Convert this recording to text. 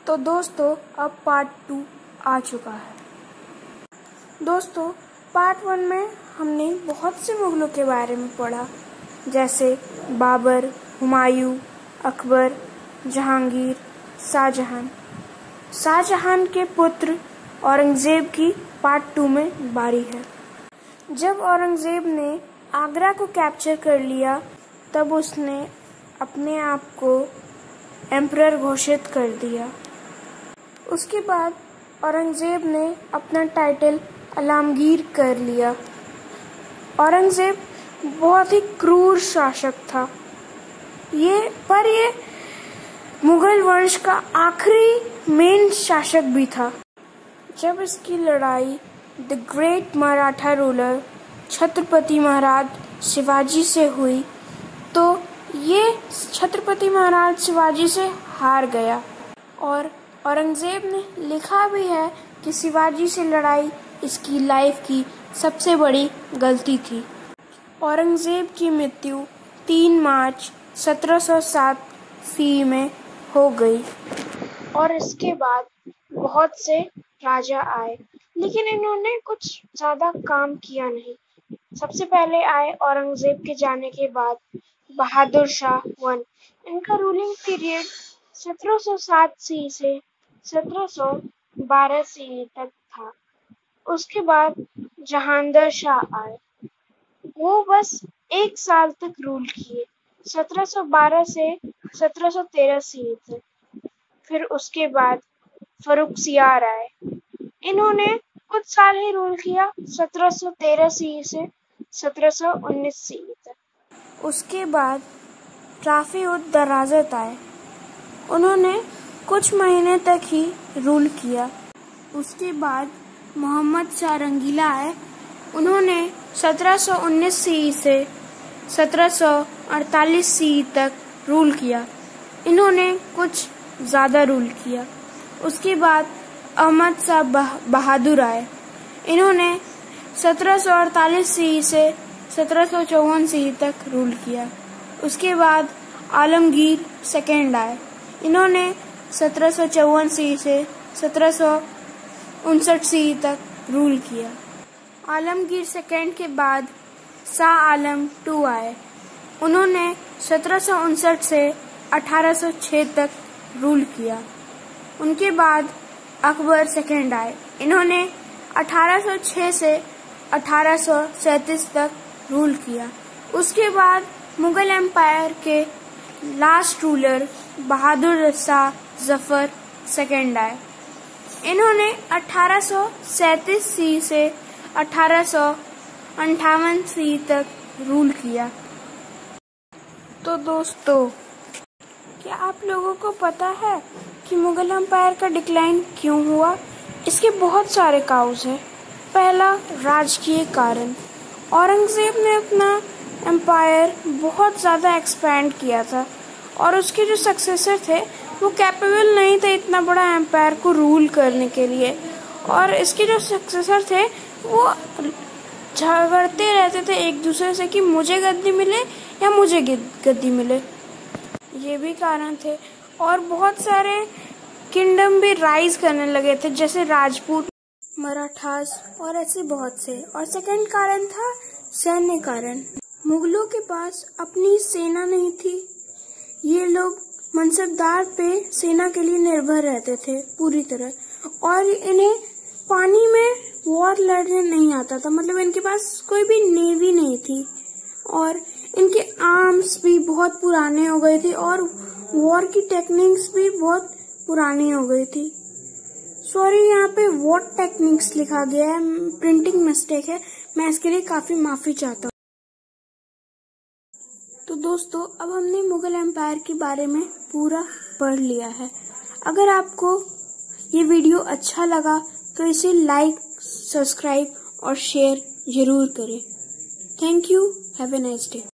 तो दोस्तों अब पार्ट 2 आ चुका है। दोस्तों पार्ट 1 में हमने बहुत से मुगलों के बारे में पढ़ा, जैसे बाबर, हुमायूं, अकबर, जहांगीर, शाहजहां। शाहजहां के पुत्र औरंगजेब की पार्ट 2 में बारी है। जब औरंगजेब ने आगरा को कैप्चर कर लिया तब उसने अपने आप को एम्परर घोषित कर दिया। उसके बाद औरंगजेब ने अपना टाइटल आलमगीर कर लिया। औरंगजेब बहुत ही क्रूर शासक था। ये मुगल वंश का आखिरी मेन शासक भी था। जब इसकी लड़ाई the great Maratha ruler Chhatrapati Maharaj Shivaji से हुई तो ये छत्रपति महाराज शिवाजी से हार गया और औरंगजेब ने लिखा भी है कि शिवाजी से लड़ाई इसकी लाइफ की सबसे बड़ी गलती थी। औरंगजेब की मृत्यु 3 मार्च 1707 ईस्वी में हो गई और इसके बाद बहुत से राजा आए, लेकिन इन्होंने कुछ ज्यादा काम किया नहीं। सबसे पहले आए औरंगजेब के जाने के बाद बहादुर शाह 1। इनका रूलिंग पीरियड 1707 से 1712 तक था। उसके बाद जहांगीर शाह आए, वो बस 1 साल तक रूल किए, 1712 से 1713 तक। फिर उसके बाद फर्रुखसियार आए, इन्होंने कुछ साल ही रूल किया, 1713 से 1719 तक। उसके बाद राफी-उद-दराजत आए, उन्होंने कुछ महीने तक ही रूल किया। उसके बाद मोहम्मद शाह रंगीला आए, उन्होंने 1719 से 1748 तक रूल किया। इन्होंने कुछ ज़्यादा रूल किया। उसके बाद अहमद शाह बहादुर आए, इन्होंने 1748 से 1754 तक रूल किया। उसके बाद आलमगीर सेकंड आए, इन्होंने 1754 से 1759 तक रूल किया। आलमगीर सेकंड के बाद शाह आलम 2 आए, उन्होंने 1759 से 1806 तक रूल किया। उनके बाद अकबर सेकंड आए, इन्होंने 1806 से 1837 तक रूल किया। उसके बाद मुगल एम्पायर के last ruler Bahadur Shah Zafar second आए, इन्होंने 1837 से 1858 तक रूल किया। तो दोस्तों क्या आप लोगों को पता है कि मुगल एम्पायर का डिक्लाइन क्यों हुआ? इसके बहुत सारे काउज हैं। पहला, राजकीय कारण। औरंगजेब ने अपना एम्पायर बहुत ज़्यादा एक्सपैंड किया था और उसके जो सक्सेसर थे वो कैपेबल नहीं थे इतना बड़ा एम्पायर को रूल करने के लिए, और इसके जो सक्सेसर थे वो झगड़ते रहते थे एक दूसरे से कि मुझे गद्दी मिले या मुझे गद्दी मिले। ये भी कारण थे, और बहुत सारे किंगडम भी राइज करने लगे थे, जैसे राजपूत, मराठास और ऐसे बहुत से। और सेकंड कारण था सैन्य कारण। मुगलों के पास अपनी सेना नहीं थी, ये लोग मनसबदार पे सेना के लिए निर्भर रहते थे पूरी तरह, और इन्हें पानी में वॉर लड़ने नहीं आता था। मतलब इनके पास कोई भी नेवी नहीं थी, और इनके आर्म्स भी बहुत पुराने हो गए थे और वॉर की टेक्निक्स भी बहुत पुरानी हो गई थी। सॉरी, यहाँ पे वॉर टेक्निक्स लिखा गया है, प्रिंटिंग मिस्टेक है, मैं इसके लिए काफी माफी चाहता हूँ। तो दोस्तों अब हमने मुगल एम्पायर के बारे में पूरा पढ़ लिया है। अगर आपको ये वीडियो अच्छा लगा तो इसे लाइक, सब्सक्राइब और शेयर जरूर करें। Thank you. Have a nice day.